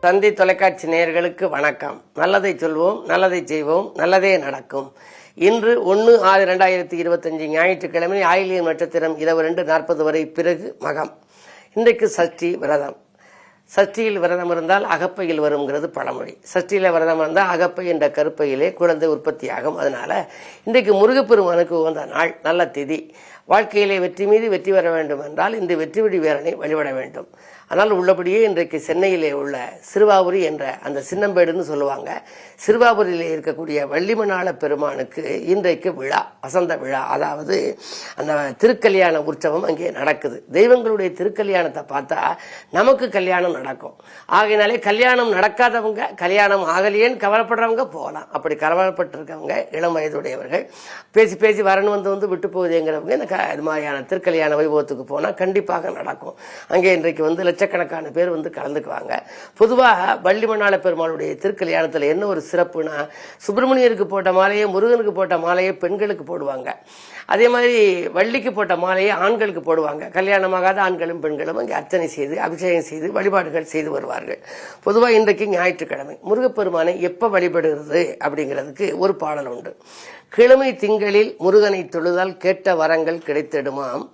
தந்தி தொலைக்காட்சி நேயர்களுக்கு வணக்கம். நல்லதை சொல்வோம், நல்லதை செய்வோம், நல்லதே நடக்கும். இன்று 1/6/2025 ஞாயிற்றுக்கிழமை ஆயில்யம் நட்சத்திரம் இரவு 2:40 வரை பிறகு மகம். இன்றைக்கு சஷ்டி விரதம். சஷ்டியில் விரதம் இருந்தால் அகப்பையில் வருங்கிறது பழமொழி. சஷ்டியில விரதம் இருந்தால் அகப்பை என்ற கருப்பையிலே குழந்தை உற்பத்தியாகும். அதனால இன்றைக்கு முருகப்பெருமானுக்கு உகந்த நாள், நல்ல திதி. வாழ்க்கையிலே வெற்றி மீது வெற்றி வர வேண்டும் என்றால் இந்த வெற்றி வழி வீரனை வழிபட வேண்டும். ஆனால் உள்ளபடியே இன்றைக்கு சென்னையிலே உள்ள சிறுவாபுரி என்ற அந்த சின்னம்பேடுன்னு சொல்லுவாங்க, சிறுவாபுரியிலே இருக்கக்கூடிய வள்ளிமணாள பெருமானுக்கு இன்றைக்கு விழா, வசந்த விழா. அதாவது அந்த திருக்கல்யாண உற்சவம் அங்கே நடக்குது. தெய்வங்களுடைய திருக்கல்யாணத்தை பார்த்தா நமக்கு கல்யாணம் நடக்கும். ஆகையினாலே கல்யாணம் நடக்காதவங்க, கல்யாணம் ஆகலையேன்னு கவலைப்படுறவங்க போகலாம். அப்படி கவலைப்பட்டிருக்கவங்க, இளம் வயதுடையவர்கள், பேசி பேசி வரணும் வந்து விட்டு போகுதுங்கிறவங்க இந்த இது மாதிரியான திருக்கல்யாண வைபவத்துக்கு போனால் கண்டிப்பாக நடக்கும். அங்கே இன்றைக்கு லட்சக்கணக்கான பேர் கலந்துக்குவாங்க. பொதுவாக வள்ளிமணாள பெருமாளுடைய திருக்கல்யாணத்தில் என்ன ஒரு சிறப்புனா, சுப்பிரமணியருக்கு போட்ட மாலையை, முருகனுக்கு போட்ட மாலையை பெண்களுக்கு போடுவாங்க. அதே மாதிரி வள்ளிக்கு போட்ட மாலையை ஆண்களுக்கு போடுவாங்க. கல்யாணமாகாத ஆண்களும் பெண்களும் அங்கே அர்ச்சனை செய்து அபிஷேகம் செய்து வழிபாடுகள் செய்து வருவார்கள். பொதுவாக இன்றைக்கு ஞாயிற்றுக்கிழமை முருகப்பெருமானை எப்ப வழிபடுகிறது அப்படிங்கிறதுக்கு ஒரு பாடல் உண்டு. கிழமை திங்களில் முருகனை தொழுதால் கேட்ட வரங்கள் கிடைத்திடுமாம்,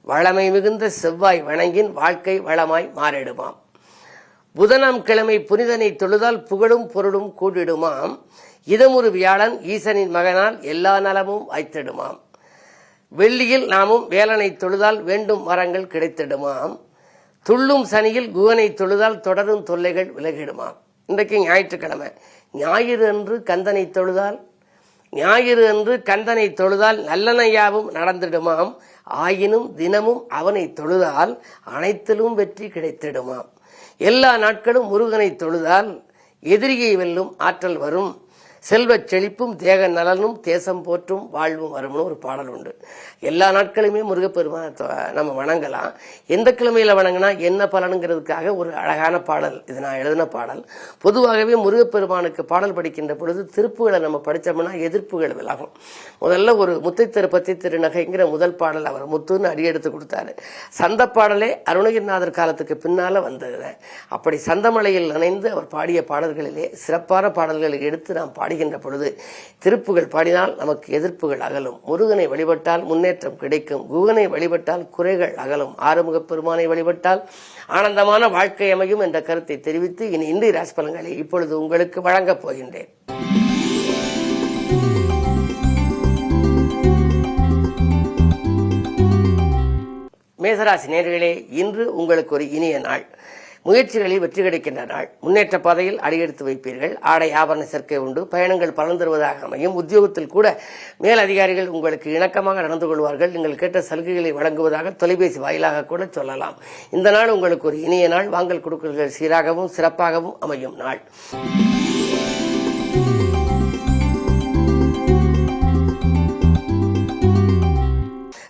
வளமை மிகுந்த செவ்வாய் வணங்கின் வாழ்க்கை வளமாய் மாறிடுமாம். புதனாம் கிழமை புனிதனை தொழுதால் புகழும் பொருளும் கூடிடுமாம், இதமொரு வியாழன் ஈசனின் மகனால் எல்லா நலமும் வாய்த்திடுமாம். வெள்ளியில் நாமும் வேலனை தொழுதால் வேண்டும் வரங்கள் கிடைத்திடுமாம், துள்ளும் சனியில் குகனை தொழுதால் தொடரும் தொல்லைகள் விலகிடுமாம். இன்றைக்கு ஞாயிற்றுக்கிழமை. ஞாயிறு அன்று கந்தனை தொழுதால் நல்லனையாவும் நடந்திடுமாம், ஆயினும் தினமும் அவனை தொழுதால் அனைத்திலும் வெற்றி கிடைத்திடுமாம். எல்லா நாட்களும் முருகனை தொழுதால் எதிரியை வெல்லும் ஆற்றல் வரும், செல்வச் செழிப்பும் தேக நலனும் தேசம் போற்றும் வாழ்வும் வரும்னு ஒரு பாடல் உண்டு. எல்லா நாட்களுமே முருகப்பெருமான நம்ம வணங்கலாம். எந்த கிழமையில வணங்கினா என்ன பலனுங்கிறதுக்காக ஒரு அழகான பாடல், இது நான் எழுதின பாடல். பொதுவாகவே முருகப்பெருமானுக்கு பாடல் படிக்கின்ற பொழுது திருப்புகளை நம்ம படித்தோம்னா எதிர்ப்புகள் விலகும். முதல்ல ஒரு முத்தை திருப்பத்தி திருநகைங்கிற முதல் பாடல் அவர் முத்துன்னு அடியெடுத்து கொடுத்தாரு. சந்த பாடலே அருணகிரிநாதர் காலத்துக்கு பின்னால வந்தது. அப்படி சந்தமலையில் நினைந்து அவர் பாடிய பாடல்களிலே சிறப்பான பாடல்களை எடுத்து நாம் பாடுகின்ற பொழுது திருப்புகள் பாடினால் நமக்கு எதிர்ப்புகள் அகலும். முருகனை வழிபட்டால் முன்னேற்றம் கிடைக்கும், குகனை வழிபட்டால் குறைகள் அகலும், ஆறுமுகப் பெருமானை வழிபட்டால் ஆனந்தமான வாழ்க்கை அமையும் என்ற கருத்தை தெரிவித்து இனி இன்றைய ராசி பலன்களை இப்பொழுது உங்களுக்கு வழங்கப் போகின்றேன். மேசராசி நேயர்களே, இன்று உங்களுக்கு ஒரு இனிய நாள். முயற்சிகளில் வெற்றி கிடைக்கின்ற நாள். முன்னேற்ற பாதையில் அடியெடுத்து வைப்பீர்கள். ஆடை ஆபரண சேர்க்கை உண்டு. பயணங்கள் பலன் தருவதாக அமையும். உத்தியோகத்தில் கூட மேல் அதிகாரிகள் உங்களுக்கு இணக்கமாக நடந்து கொள்வார்கள். நீங்கள் கேட்ட சலுகைகளை வழங்குவதாக தொலைபேசி வாயிலாக கூட சொல்லலாம். இந்த நாள் உங்களுக்கு ஒரு இனிய நாள். வாங்கல் கொடுக்கல்கள் சீராகவும் சிறப்பாகவும் அமையும் நாள்.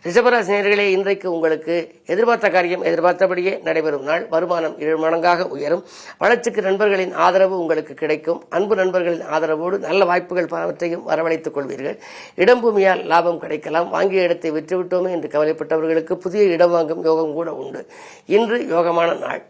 ரிஷபராசி நேயர்களே, இன்றைக்கு உங்களுக்கு எதிர்பார்த்த காரியம் எதிர்பார்த்தபடியே நடைபெறும் நாள். வருமானம் 7 மடங்காக உயரும். வளர்ச்சிக்கு நண்பர்களின் ஆதரவு உங்களுக்கு கிடைக்கும். அன்பு நண்பர்களின் ஆதரவோடு நல்ல வாய்ப்புகள் பலவற்றையும் வரவழைத்துக் கொள்வீர்கள். இடம்பூமியால் லாபம் கிடைக்கலாம். வாங்கிய இடத்தை விற்றுவிட்டோமே என்று கவலைப்பட்டவர்களுக்கு புதிய இடம் வாங்கும் யோகம் கூட உண்டு. இன்று யோகமான நாள்.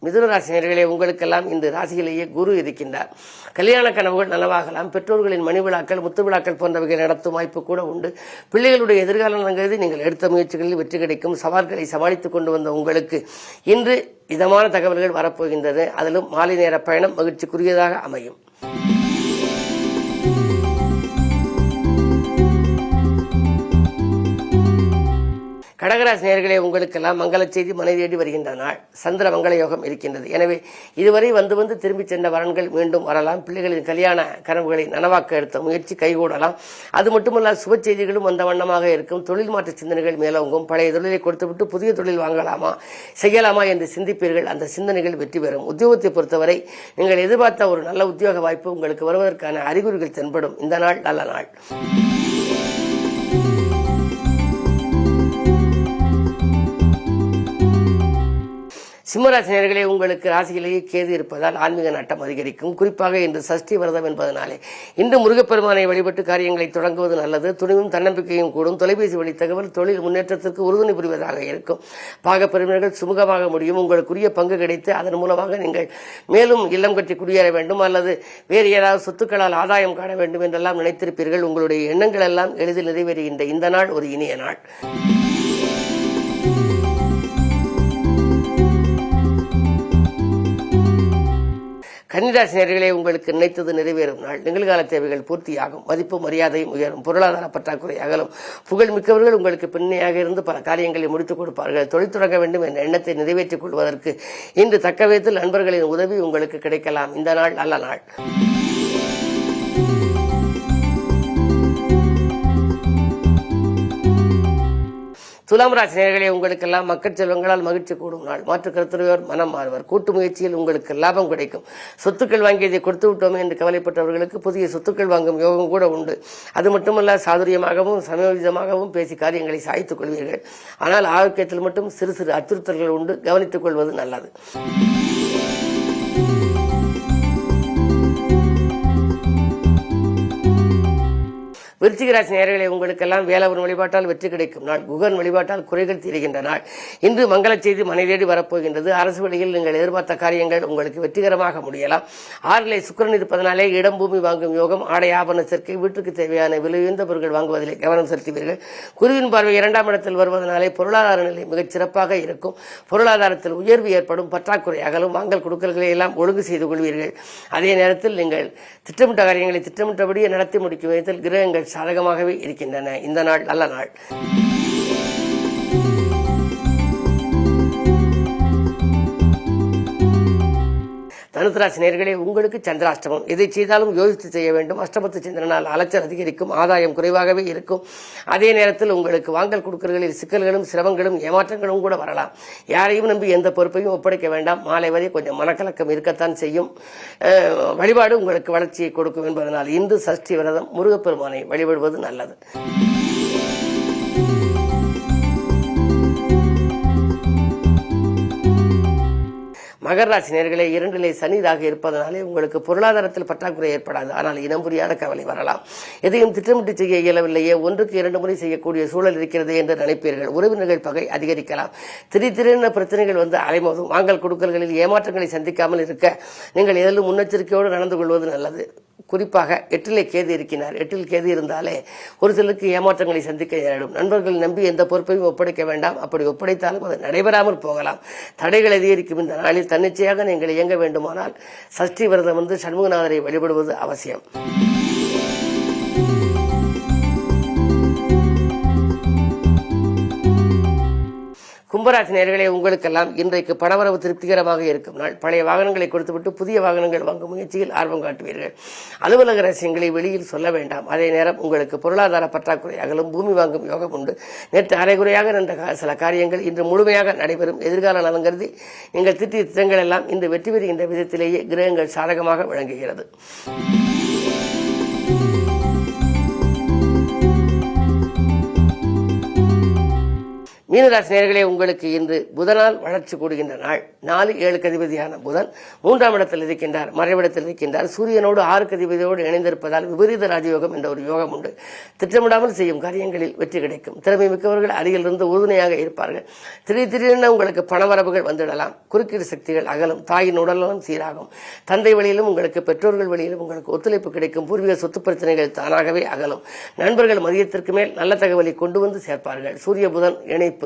மிதுன ராசினியர்களே, உங்களுக்கெல்லாம் இந்த ராசியிலேயே குரு இருக்கின்றார். கல்யாண கனவுகள் நனவாகலாம். பெற்றோர்களின் மணி விழாக்கள், முத்து விழாக்கள் போன்றவைகளை நடத்தும் வாய்ப்பு கூட உண்டு. பிள்ளைகளுடைய எதிர்காலம் கருதி நீங்கள் எடுத்த முயற்சிகளில் வெற்றி கிடைக்கும். சவால்களை சமாளித்துக் கொண்டு வந்த உங்களுக்கு இன்று இதமான தகவல்கள் வரப்போகின்றது. அதிலும் மாலை நேர பயணம் மகிழ்ச்சிக்குரியதாக அமையும். கடகராசி நேயர்களே, உங்களுக்கெல்லாம் மங்கள செய்தி மனை தேடி வருகின்ற நாள். சந்திர மங்கள யோகம் இருக்கின்றது. எனவே இதுவரை வந்து திரும்பி சென்ற வரன்கள் மீண்டும் வரலாம். பிள்ளைகளின் கல்யாண கனவுகளை நனவாக்க எடுத்த முயற்சி கைகூடலாம். அது மட்டுமல்ல, சுப செய்திகளும் வந்த வண்ணமாக இருக்கும். தொழில் மாற்ற சிந்தனைகள் மேலோங்கும். பழைய தொழிலை கொடுத்துவிட்டு புதிய தொழில் வாங்கலாமா செய்யலாமா என்று சிந்திப்பீர்கள். அந்த சிந்தனைகள் வெற்றி பெறும். உத்தியோகத்தை பொறுத்தவரை நீங்கள் எதிர்பார்த்த ஒரு நல்ல உத்தியோக வாய்ப்பு உங்களுக்கு வருவதற்கான அறிகுறிகள் தென்படும். இந்த நாள் நல்ல நாள். சிம்மராசி நேயர்களே, உங்களுக்கு ராசியிலேயே கேது இருப்பதால் ஆன்மீக நாட்டம் அதிகரிக்கும். குறிப்பாக இன்று சஷ்டி விரதம் என்பதனாலே இன்று முருகப்பெருமானை வழிபட்டு காரியங்களை தொடங்குவது நல்லது. துணிவும் தன்னம்பிக்கையும் கூடும். தொலைபேசி வழி தகவல் தொழில் முன்னேற்றத்திற்கு உறுதுணை புரிவதாக இருக்கும். பாகப்பிரிவினர்கள் சுமூகமாக முடியும். உங்களுக்குரிய பங்கு கிடைத்து அதன் மூலமாக நீங்கள் மேலும் இல்லம் கட்டி குடியேற வேண்டும் அல்லது வேறு ஏதாவது சொத்துக்களால் ஆதாயம் காண வேண்டும் என்றெல்லாம் நினைத்திருப்பீர்கள். உங்களுடைய எண்ணங்கள் எல்லாம் எளிதில் நிறைவேறுகின்ற இந்த நாள் ஒரு இனிய நாள். கன்னிராசி நேயர்களே, உங்களுக்கு நினைத்தது நிறைவேறும் நாள். நிகழ்கால தேவைகள் பூர்த்தியாகும். மதிப்பு மரியாதையும் உயரும். பொருளாதார பற்றாக்குறை அகலும். புகழ் மிக்கவர்கள் உங்களுக்கு பின்னையாக இருந்து பல காரியங்களை முடித்துக் கொடுப்பார்கள். தொழில் தொடங்க வேண்டும் என்ற எண்ணத்தை நிறைவேற்றிக் கொள்வதற்கு இன்று தக்க விதத்தில் நண்பர்களின் உதவி உங்களுக்கு கிடைக்கலாம். இந்த நாள் நல்ல நாள். துலாம் ராசி நேயர்களே, உங்களுக்கெல்லாம் மக்கள் செல்வங்களால் மகிழ்ச்சி கூடும் நாள். மாற்று கருத்துடையோர் மனம் மாறுவர். கூட்டு முயற்சியில் உங்களுக்கு லாபம் கிடைக்கும். சொத்துக்கள் வாங்கியதை கொடுத்து விட்டோமே என்று கவலைப்பட்டவர்களுக்கு புதிய சொத்துக்கள் வாங்கும் யோகம் கூட உண்டு. அது மட்டுமல்ல, சாதுரியமாகவும் சமயோஜிதமாகவும் பேசி காரியங்களை சாய்த்துக் கொள்வீர்கள். ஆனால் ஆரோக்கியத்தில் மட்டும் சிறு சிறு அச்சுறுத்தல்கள் உண்டு. கவனித்துக் கொள்வது நல்லது. விருச்சிக ராசி நேயர்களே, உங்களுக்கெல்லாம் வேலவன் வழிபாட்டால் வெற்றி கிடைக்கும் நாள். குகன் வழிபாட்டால் குறைகள் தீருகின்ற நாள். இன்று மங்கள செய்தி மனை தேடி வரப்போகின்றது. அரசு வழியில் நீங்கள் எதிர்பார்த்த காரியங்கள் உங்களுக்கு வெற்றிகரமாக முடியலாம். 6லே சுக்கிரன் இருப்பதனாலே இடம் பூமி வாங்கும் யோகம். ஆடை ஆபரண சேர்க்கை. வீட்டுக்கு தேவையான விலையுயர்ந்த பொருட்கள் வாங்குவதிலே கவனம் செலுத்துவீர்கள். குருவின் பார்வை 2ஆம் இடத்தில் வருவதனாலே பொருளாதார நிலை மிகச் சிறப்பாக இருக்கும். பொருளாதாரத்தில் உயர்வு ஏற்படும். பற்றாக்குறை அகலும். வாங்கல் கொடுக்கல்களை எல்லாம் ஒழுங்கு செய்து கொள்வீர்கள். அதே நேரத்தில் நீங்கள் திட்டமிட்ட காரியங்களை திட்டமிட்டபடியே நடத்தி முடிக்கும் விதத்தில் கிரகங்கள் சாதகமாகவே இருக்கின்றன. இந்த நாள் நல்ல நாள். தனுசு ராசி நேயர்களே, உங்களுக்கு சந்திராஷ்டமம். எதை செய்தாலும் யோசித்து செய்ய வேண்டும். அஷ்டமத்து சந்திரனால் அலைச்சல் அதிகரிக்கும். ஆதாயம் குறைவாகவே இருக்கும். அதே நேரத்தில் உங்களுக்கு வாங்கல் கொடுக்கல்களில் சிக்கல்களும் சிரமங்களும் ஏமாற்றங்களும் கூட வரலாம். யாரையும் நம்பி எந்த பொறுப்பையும் ஒப்படைக்க வேண்டாம். மாலை வரை கொஞ்சம் மனக்கலக்கம் இருக்கத்தான் செய்யும். வழிபாடு உங்களுக்கு வளர்ச்சியை கொடுக்கும் என்பதனால் இன்று சஷ்டி விரதம் முருகப்பெருமானை வழிபடுவது நல்லது. மகர ராசி நேயர்களே, 2லே சனிதாக இருப்பதனாலே உங்களுக்கு பொருளாதாரத்தில் பற்றாக்குறை ஏற்படாது. ஆனால் இனம் புரியாத கவலை வரலாம். எதையும் திட்டமிட்டு செய்ய இயலவில்லையே, 1க்கு 2 முறை செய்யக்கூடிய சூழல் இருக்கிறது என்று நினைப்பீர்கள். உறவினர்கள் பகை அதிகரிக்கலாம். திடீரென பிரச்சனைகள் வந்து அலைமோதும். வாங்கல் கொடுக்கல்களில் ஏமாற்றங்களை சந்திக்காமல் இருக்க நீங்கள் எதிலும் முன்னெச்சரிக்கையோடு நடந்து கொள்வது நல்லது. குறிப்பாக 8லே கேது இருக்கிறார். 8ல் கேது இருந்தாலே ஒரு சிலருக்கு ஏமாற்றங்களை சந்திக்க நேரிடும். நண்பர்கள் நம்பி எந்த பொறுப்பையும் ஒப்படைக்க வேண்டாம். அப்படி ஒப்படைத்தாலும் அது நடைபெறாமல் போகலாம். தடைகள் அதிகரிக்கும் இந்த நாளில் தன்னிச்சையாக நீங்கள் இயங்க வேண்டுமானால் சஷ்டி விரதம் வந்து சண்முகநாதரை வழிபடுவது அவசியம். கும்பராசி நேயர்களே, உங்களுக்கெல்லாம் இன்றைக்கு பணவரவு திருப்திகரமாக இருக்கும் நாள். பழைய வாகனங்களை கொடுத்துவிட்டு புதிய வாகனங்கள் வாங்கும் முயற்சியில் ஆர்வம் காட்டுவீர்கள். அலுவலக ரகசியங்களை வெளியில் சொல்ல வேண்டாம். அதே நேரம் உங்களுக்கு பொருளாதார பற்றாக்குறை அகலும். பூமி வாங்கும் யோகம் உண்டு. நேற்று அரைகுறையாக நின்ற சில காரியங்கள் இன்று முழுமையாக நடைபெறும். எதிர்கால நலன் கருதி நீங்கள் திட்டிய திட்டங்கள் எல்லாம் இன்று வெற்றி பெறுகின்ற விதத்திலேயே கிரகங்கள் சாதகமாக விளங்குகிறது. மீனராசி நேயர்களே, உங்களுக்கு இன்று புதனால் வளர்ச்சி கூடுகின்ற நாள். 4-7 அதிபதியான புதன் 3ஆம் இடத்தில் இருக்கின்றார். மறைவிடத்தில் இருக்கின்றார். சூரியனோடு 6 அதிபதியோடு இணைந்திருப்பதால் விபரீத ராஜயோகம் என்ற ஒரு யோகம் உண்டு. திட்டமிடாமல் செய்யும் காரியங்களில் வெற்றி கிடைக்கும். திறமை மிக்கவர்கள் அருகிலிருந்து உறுதுணையாக இருப்பார்கள். திடீரென உங்களுக்கு பணவரவுகள் வந்துவிடலாம். குறுக்கீடு சக்திகள் அகலும். தாயின் உடலும் சீராகும். தந்தை வழியிலும் உங்களுக்கு பெற்றோர்கள் வழியிலும் உங்களுக்கு ஒத்துழைப்பு கிடைக்கும். பூர்வீக சொத்து பிரச்சனைகள் தானாகவே அகலும். நண்பர்கள் மதியத்திற்கு மேல் நல்ல தகவலை கொண்டு வந்து சேர்ப்பார்கள். சூரிய புதன் இணைப்பு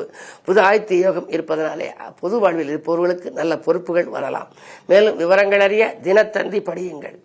புது ஆயத்த யோகம் இருப்பதனாலே பொது வாழ்வில் இருப்பவர்களுக்கு நல்ல பொறுப்புகள் வரலாம். மேலும் விவரங்கள் அறிய தினத்தந்தி படியுங்கள்.